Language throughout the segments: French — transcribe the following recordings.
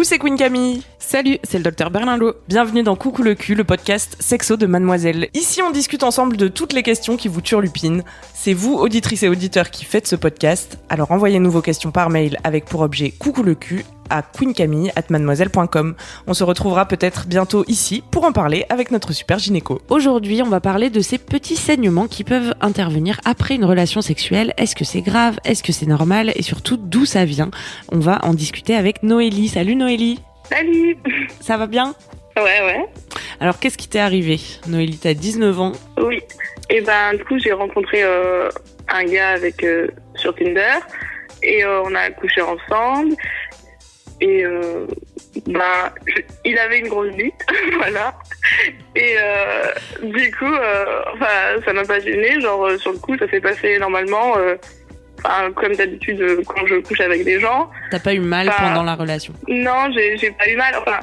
c'est Queen Camille. Salut, c'est le docteur Berlingot. Bienvenue dans Coucou le cul, le podcast sexo de Mademoiselle. Ici, on discute ensemble de toutes les questions qui vous turlupinent. C'est vous, auditrices et auditeurs, qui faites ce podcast. Alors envoyez-nous vos questions par mail avec pour objet Coucou le cul à queencamille@mademoiselle.com. On se retrouvera peut-être bientôt ici pour en parler avec notre super gynéco. Aujourd'hui, on va parler de ces petits saignements qui peuvent intervenir après une relation sexuelle. Est-ce que c'est grave? Est-ce que c'est normal? Et surtout, d'où ça vient? On va en discuter avec Noélie. Salut Noélie. Salut. Ça va bien? Ouais. Alors, qu'est-ce qui t'est arrivé? Noélie, t'as 19 ans. Oui. Et du coup, j'ai rencontré un gars sur Tinder et on a couché ensemble. Et il avait une grosse bite, voilà. Et du coup, ça m'a pas gênée. Genre, sur le coup, ça s'est passé normalement, comme d'habitude quand je couche avec des gens. T'as pas eu mal pendant la relation? Non, j'ai pas eu mal. Enfin,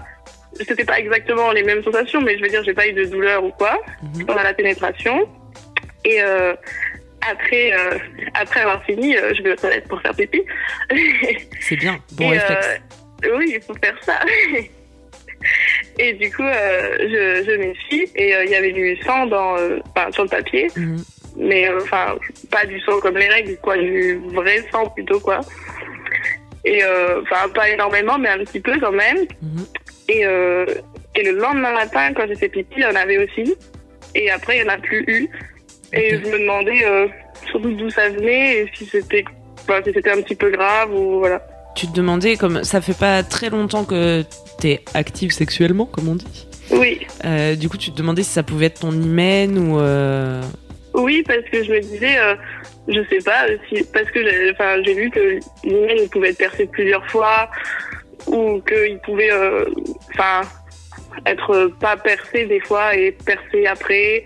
c'était pas exactement les mêmes sensations, mais je veux dire, j'ai pas eu de douleur ou quoi pendant la pénétration. Et après avoir fini, je vais aux toilettes pour faire pipi. C'est bien, bon réflexe. Oui, il faut faire ça. Et du coup, je m'essuie et il y avait du sang sur le papier. Mais pas du sang comme les règles, quoi, du vrai sang plutôt, quoi. Et pas énormément, mais un petit peu quand même. Et le lendemain matin, quand j'ai fait pipi, il y en avait aussi. Et après, il n'y en a plus eu. Et je me demandais surtout d'où ça venait et si c'était un petit peu grave ou voilà. Tu te demandais, comme ça fait pas très longtemps que t'es active sexuellement, comme on dit. Oui. Du coup, tu te demandais si ça pouvait être ton hymen ou... Oui, parce que je me disais, je sais pas, parce que j'ai vu que l'hymen il pouvait être percé plusieurs fois ou qu'il pouvait être pas percé des fois et percé après.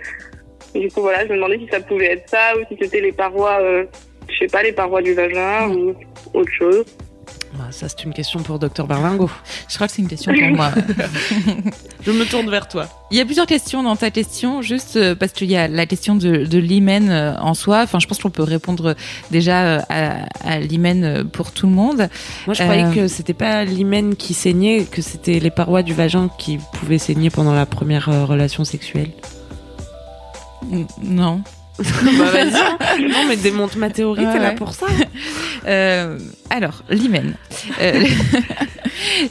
Et du coup, voilà, je me demandais si ça pouvait être ça ou si c'était les parois, les parois du vagin ou autre chose. Ça, c'est une question pour Dr Berlingot. Je crois que c'est une question pour moi. Je me tourne vers toi. Il y a plusieurs questions dans ta question, juste parce qu'il y a la question de l'hymen en soi. Enfin, je pense qu'on peut répondre déjà à l'hymen pour tout le monde. Moi, je croyais que c'était pas l'hymen qui saignait, que c'était les parois du vagin qui pouvaient saigner pendant la première relation sexuelle. Non. Vas-y. Non, mais démonte ma théorie, t'es là pour ça. Alors, l'hymen.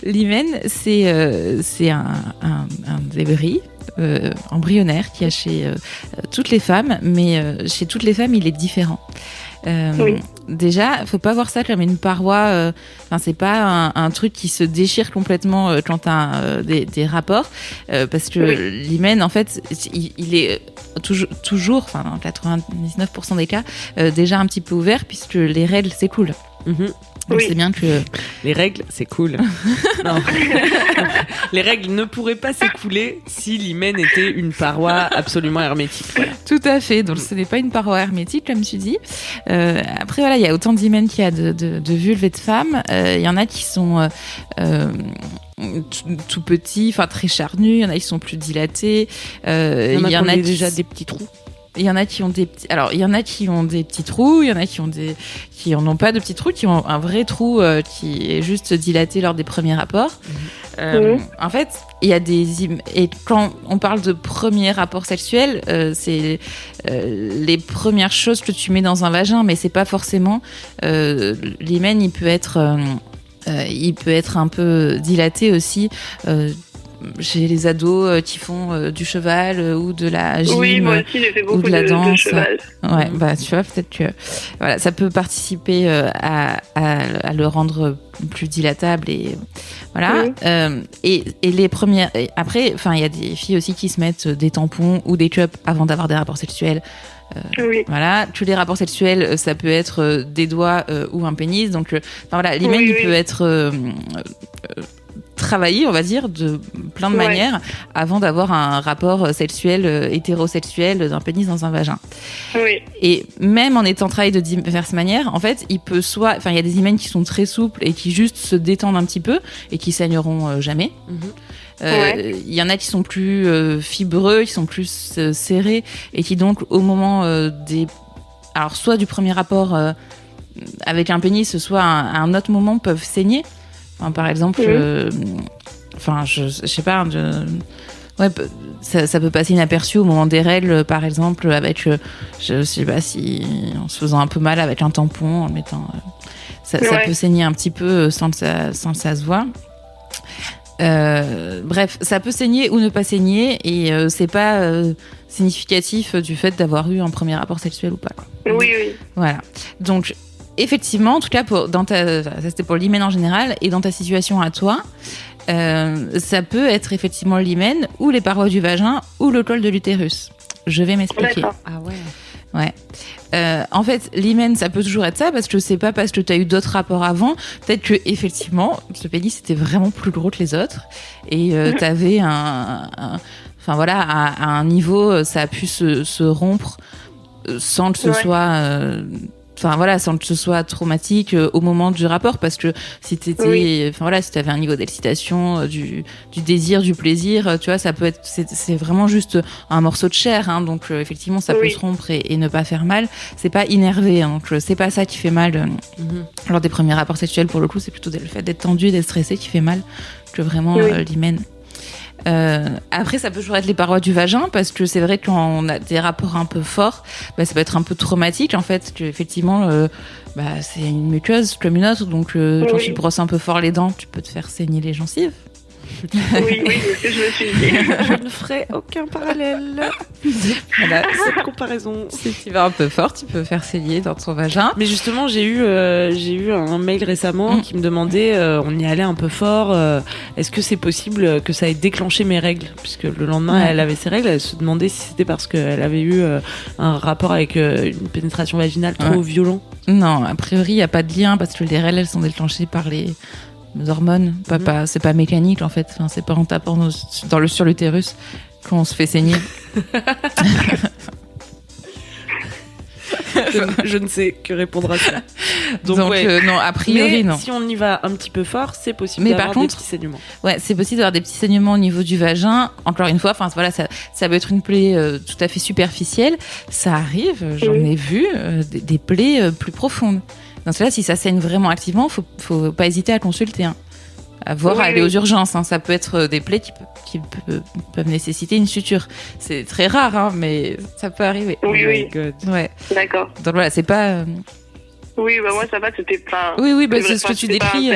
L'hymen, c'est un débris embryonnaire qu'il y a chez toutes les femmes, mais chez toutes les femmes, il est différent. Oui. Déjà, faut pas voir ça comme une paroi. C'est pas un truc qui se déchire complètement quand t'as des rapports, parce que l'hymen, en fait, il est toujours, dans 99% des cas, déjà un petit peu ouvert puisque les règles s'écoulent. Donc c'est bien que les règles, c'est cool. Non. Les règles ne pourraient pas s'écouler si l'hymen était une paroi absolument hermétique. Voilà. Tout à fait. Donc ce n'est pas une paroi hermétique, comme tu dis. Après voilà, il y a autant d'hymen qu'il y a de vulves et de femmes. Il y en a qui sont tout petits, très charnus. Il y en a qui sont plus dilatés. Il y en a déjà des petits trous. Il y en a qui ont des petits... Alors, il y en a qui ont des petits trous, il y en a qui en ont pas de petits trous, qui ont un vrai trou qui est juste dilaté lors des premiers rapports. En fait, il y a et quand on parle de premiers rapports sexuels, c'est les premières choses que tu mets dans un vagin, mais c'est pas forcément... l'hymen, il peut être un peu dilaté aussi... J'ai les ados qui font du cheval ou de la gym, oui, moi aussi, j'ai fait beaucoup ou de la danse. De cheval. Ouais, tu vois, peut-être que voilà, ça peut participer à le rendre plus dilatable et voilà. Et les premières. Après, il y a des filles aussi qui se mettent des tampons ou des cups avant d'avoir des rapports sexuels. Voilà, tous les rapports sexuels, ça peut être des doigts ou un pénis. Donc, l'hymen il peut être travailler, on va dire, de plein de manières avant d'avoir un rapport sexuel hétérosexuel d'un pénis dans un vagin. Et même en étant travaillé de diverses manières, en fait, il y a des hymens qui sont très souples et qui juste se détendent un petit peu et qui saigneront jamais. Il y en a qui sont plus fibreux, qui sont plus serrés et qui donc au moment alors soit du premier rapport avec un pénis, soit à un autre moment peuvent saigner. Enfin, par exemple, je sais pas, ça peut passer inaperçu au moment des règles, par exemple, avec, je sais pas si, en se faisant un peu mal avec un tampon, en mettant, ça peut saigner un petit peu sans que ça se voit. Bref, ça peut saigner ou ne pas saigner, et c'est pas significatif du fait d'avoir eu un premier rapport sexuel ou pas, quoi. Oui. Voilà. Donc, effectivement, en tout cas, ça c'était pour l'hymen en général, et dans ta situation à toi, ça peut être effectivement l'hymen ou les parois du vagin ou le col de l'utérus. Je vais m'expliquer. D'accord. Ah ouais. Ouais. En fait, l'hymen, ça peut toujours être ça, parce que c'est pas parce que tu as eu d'autres rapports avant. Peut-être que effectivement, ce pénis était vraiment plus gros que les autres, et t'avais enfin voilà, à un niveau, ça a pu se rompre sans que ce soit. Enfin voilà, sans que ce soit traumatique au moment du rapport, parce que si t'étais, enfin voilà, si t'avais un niveau d'excitation, du désir, du plaisir, tu vois, ça peut être, c'est vraiment juste un morceau de chair, hein, donc effectivement ça peut se rompre et ne pas faire mal. C'est pas innervé, hein, donc c'est pas ça qui fait mal lors des premiers rapports sexuels. Pour le coup, c'est plutôt le fait d'être tendu, d'être stressé qui fait mal que vraiment l'hymen. Après, ça peut toujours être les parois du vagin, parce que c'est vrai que quand on a des rapports un peu forts, ça peut être un peu traumatique, en fait, que effectivement, c'est une muqueuse comme une autre, donc quand tu brosses un peu fort les dents, tu peux te faire saigner les gencives. Oui, c'est ce que je me suis dit. Je ne ferai aucun parallèle. Voilà. Cette comparaison. Si tu vas un peu fort, tu peux faire saigner dans ton vagin. Mais justement, j'ai eu un mail récemment qui me demandait, on y allait un peu fort, est-ce que c'est possible que ça ait déclenché mes règles? Puisque le lendemain, elle avait ses règles, elle se demandait si c'était parce qu'elle avait eu un rapport avec une pénétration vaginale trop violent. Non, a priori, il n'y a pas de lien, parce que les règles, elles sont déclenchées par les hormones, c'est pas mécanique en fait, enfin, c'est pas en tapant sur l'utérus qu'on se fait saigner. je ne sais que répondre à ça. Donc non, a priori, non. Si on y va un petit peu fort, c'est possible mais d'avoir par contre, des petits saignements. Ouais, c'est possible d'avoir des petits saignements au niveau du vagin. Encore une fois, enfin voilà, ça peut être une plaie tout à fait superficielle. Ça arrive, j'en ai vu des plaies plus profondes. Dans cela, si ça saigne vraiment activement, faut pas hésiter à consulter, hein. À voir, à aller aux urgences, hein. Ça peut être des plaies qui peuvent nécessiter une suture. C'est très rare, hein, mais ça peut arriver. Oui. Ouais. D'accord. Donc voilà, c'est pas. Oui, moi ça va, c'était pas. Oui, c'est ce que tu décris.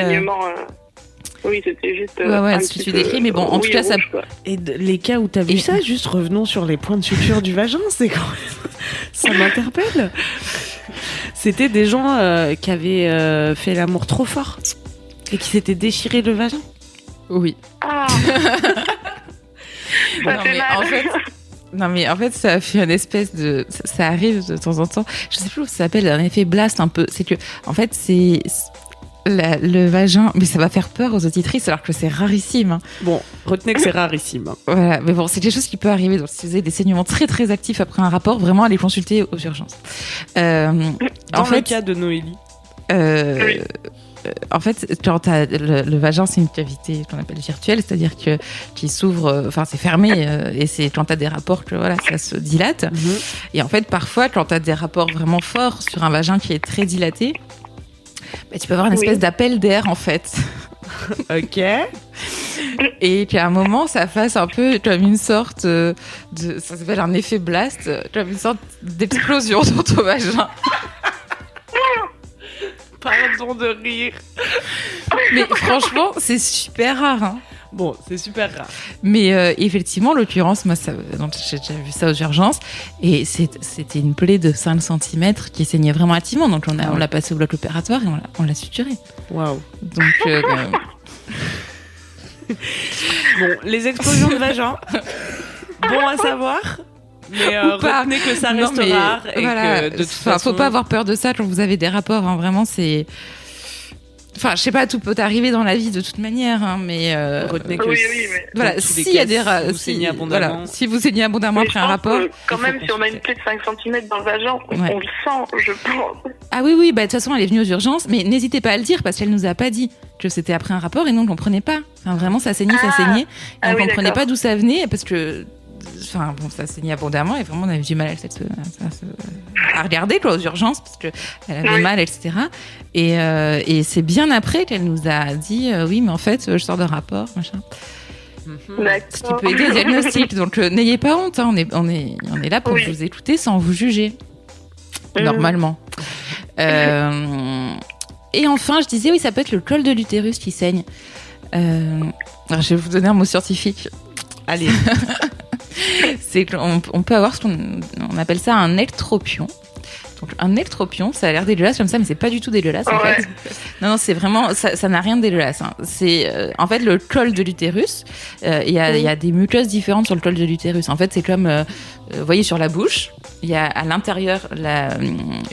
Oui, c'était juste. Ce que tu décris, mais bon, en tout cas, ça. Et les cas où t'as vu ça, juste revenons sur les points de suture du vagin, c'est quand même. Ça m'interpelle. C'était des gens qui avaient fait l'amour trop fort et qui s'étaient déchiré le vagin. Oui. Ah. Non mais en fait ça fait une espèce de, ça arrive de temps en temps. Je sais plus où ça s'appelle, un effet blast un peu. C'est que en fait c'est le vagin, mais ça va faire peur aux auditrices alors que c'est rarissime, hein. Bon, retenez que c'est rarissime. Voilà, mais bon, c'est quelque chose qui peut arriver. Donc, si vous avez des saignements très très actifs après un rapport, vraiment allez consulter aux urgences. Dans le cas de Noélie. En fait, quand le vagin, c'est une cavité qu'on appelle virtuelle, c'est-à-dire qui s'ouvre, enfin c'est fermé, et c'est quand t'as des rapports que voilà, ça se dilate. Et en fait, parfois, quand t'as des rapports vraiment forts sur un vagin qui est très dilaté, tu peux avoir une espèce d'appel d'air en fait. Ok. Et qu'à un moment, ça fasse un peu comme une sorte de, ça s'appelle un effet blast, comme une sorte d'explosion dans ton vagin. Pardon de rire. Mais franchement, c'est super rare, hein. Bon, c'est super rare. Mais effectivement, en l'occurrence, moi, donc, j'ai déjà vu ça aux urgences. Et c'était une plaie de 5 cm qui saignait vraiment activement. Donc, on l'a passé au bloc opératoire et on l'a suturé. Waouh. Donc, bon, les explosions de vagin, bon à savoir. Mais retenez que ça reste rare. Et voilà, que de toute façon... faut pas avoir peur de ça quand vous avez des rapports, hein. Vraiment, c'est... Enfin, je sais pas, tout peut arriver dans la vie de toute manière, hein, mais retenez que voilà, s'il y a des si vous saignez abondamment après un rapport, quand même, si on a une plaie de 5 cm dans le vagin, on le sent, je pense. Ah oui, de toute façon, elle est venue aux urgences, mais n'hésitez pas à le dire parce qu'elle nous a pas dit que c'était après un rapport et nous on comprenait pas. Enfin, vraiment, ça saignait, et on comprenait pas d'où ça venait parce que enfin bon, ça saignait abondamment et vraiment on avait du mal à regarder quoi, aux urgences parce que elle avait mal, etc. Et c'est bien après qu'elle nous a dit oui, mais en fait, je sors de rapport, machin. Ce qui peut aider au diagnostic. Donc n'ayez pas honte, hein, on est là pour vous écouter sans vous juger. Normalement. Et enfin, je disais oui, ça peut être le col de l'utérus qui saigne. Alors, je vais vous donner un mot scientifique. Allez. C'est qu'on peut avoir ce qu'on appelle ça un ectropion. Donc, un ectropion, ça a l'air dégueulasse comme ça, mais c'est pas du tout dégueulasse en fait. Non, c'est vraiment, ça n'a rien de dégueulasse. Hein. C'est en fait le col de l'utérus. Il y a des muqueuses différentes sur le col de l'utérus. En fait, c'est comme, vous voyez sur la bouche, il y a à l'intérieur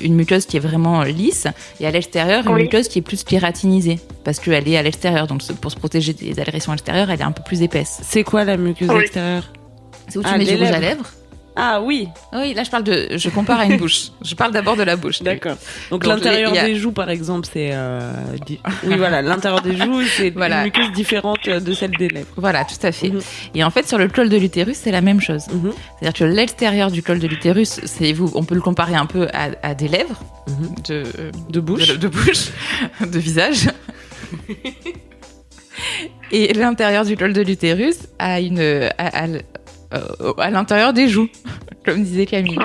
une muqueuse qui est vraiment lisse, et à l'extérieur une muqueuse qui est plus kératinisée parce qu'elle est à l'extérieur. Donc pour se protéger des agressions extérieures, elle est un peu plus épaisse. C'est quoi la muqueuse extérieure? C'est où tu mets du rouge à lèvres. Ah oui. Oui, là je compare à une bouche. Je parle d'abord de la bouche. D'accord. Donc l'intérieur des joues, par exemple, c'est oui voilà, l'intérieur des joues, c'est une muqueuse différente de celle des lèvres. Voilà, tout à fait. Et en fait, sur le col de l'utérus, c'est la même chose. C'est-à-dire que l'extérieur du col de l'utérus, on peut le comparer un peu à des lèvres, de bouche, de visage. Et l'intérieur du col de l'utérus à l'intérieur des joues, comme disait Camille.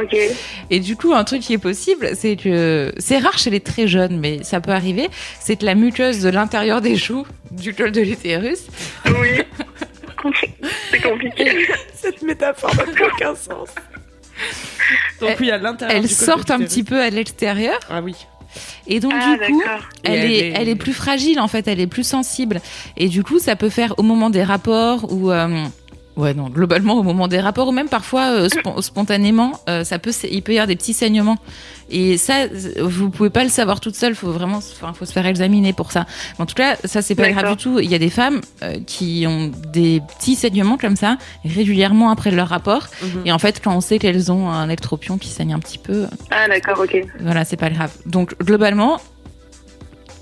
Et du coup, un truc qui est possible, c'est que c'est rare chez les très jeunes, mais ça peut arriver, c'est que la muqueuse de l'intérieur des joues du col de l'utérus. Oui. C'est compliqué. Cette métaphore n'a plus aucun sens. Donc oui, à l'intérieur. Elle sort un petit peu à l'extérieur. Ah oui. Et donc du coup, elle est plus fragile en fait, elle est plus sensible. Et du coup, ça peut faire au moment des rapports ou globalement au moment des rapports ou même parfois spontanément, il peut y avoir des petits saignements. Et ça, vous pouvez pas le savoir toute seule, faut se faire examiner pour ça. Mais en tout cas, ça c'est pas grave du tout. Il y a des femmes qui ont des petits saignements comme ça régulièrement après leur rapport. Et en fait, quand on sait qu'elles ont un ectropion qui saigne un petit peu, voilà, c'est pas grave. Donc globalement,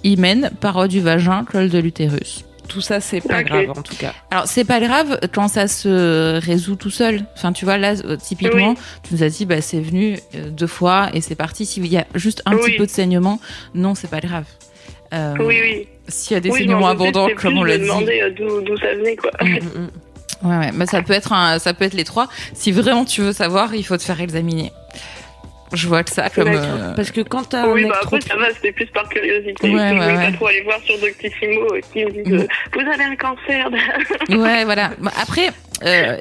hymen, paroi du vagin, col de l'utérus. Tout ça, c'est pas grave en tout cas. Alors, c'est pas grave quand ça se résout tout seul. Enfin, tu vois, là, typiquement, tu nous as dit, c'est venu 2 fois et c'est parti. S'il y a juste un petit peu de saignement, non, c'est pas grave. S'il y a des saignements abondants, comme on l'a dit. Je me demandais d'où ça venait, quoi. Ouais, mais ça peut être les 3. Si vraiment tu veux savoir, il faut te faire examiner. Je vois que ça comme... Parce que quand t'as après ça va, c'était plus par curiosité. Je voulais pas trop aller voir sur Doctissimo qui me disent vous avez un cancer. Ouais, voilà. Après,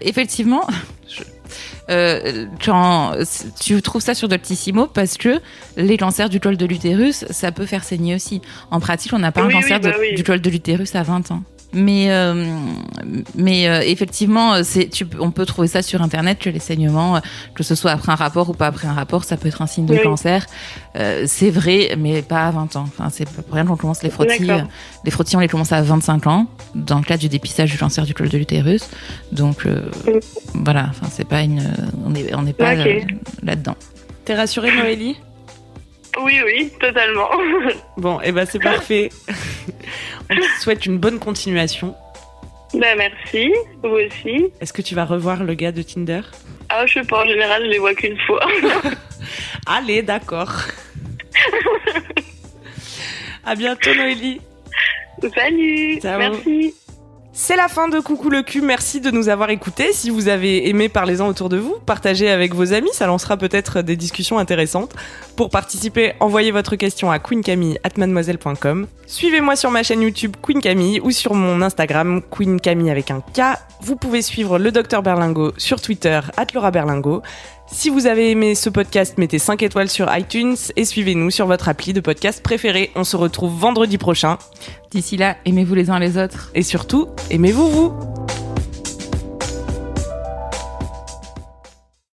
effectivement, quand tu trouves ça sur Doctissimo parce que les cancers du col de l'utérus, ça peut faire saigner aussi. En pratique, on n'a pas un cancer du col de l'utérus à 20 ans. Mais effectivement, on peut trouver ça sur Internet, que les saignements, que ce soit après un rapport ou pas après un rapport, ça peut être un signe de cancer. C'est vrai, mais pas à 20 ans. Enfin, c'est pas pour rien qu'on commence les frottis. Les frottis, on les commence à 25 ans, dans le cadre du dépistage du cancer du col de l'utérus. Donc, voilà, enfin, c'est pas on n'est pas là-dedans. T'es rassurée, Noélie ? Oui, totalement. Bon, c'est parfait. On te souhaite une bonne continuation. Merci, vous aussi. Est-ce que tu vas revoir le gars de Tinder ? Ah, je sais pas, en général, je les vois qu'une fois. Allez, d'accord. À bientôt, Noélie. Salut. Ciao. Merci. C'est la fin de Coucou le cul, merci de nous avoir écoutés. Si vous avez aimé, parlez-en autour de vous, partagez avec vos amis, ça lancera peut-être des discussions intéressantes. Pour participer, envoyez votre question à queencamille@mademoiselle.com. Suivez-moi sur ma chaîne YouTube Queen Camille ou sur mon Instagram Queen Camille avec un K. Vous pouvez suivre le Dr Berlingot sur Twitter @LauraBerlingot. Si vous avez aimé ce podcast, mettez 5 étoiles sur iTunes et suivez-nous sur votre appli de podcast préféré. On se retrouve vendredi prochain. D'ici là, aimez-vous les uns les autres. Et surtout, aimez-vous vous.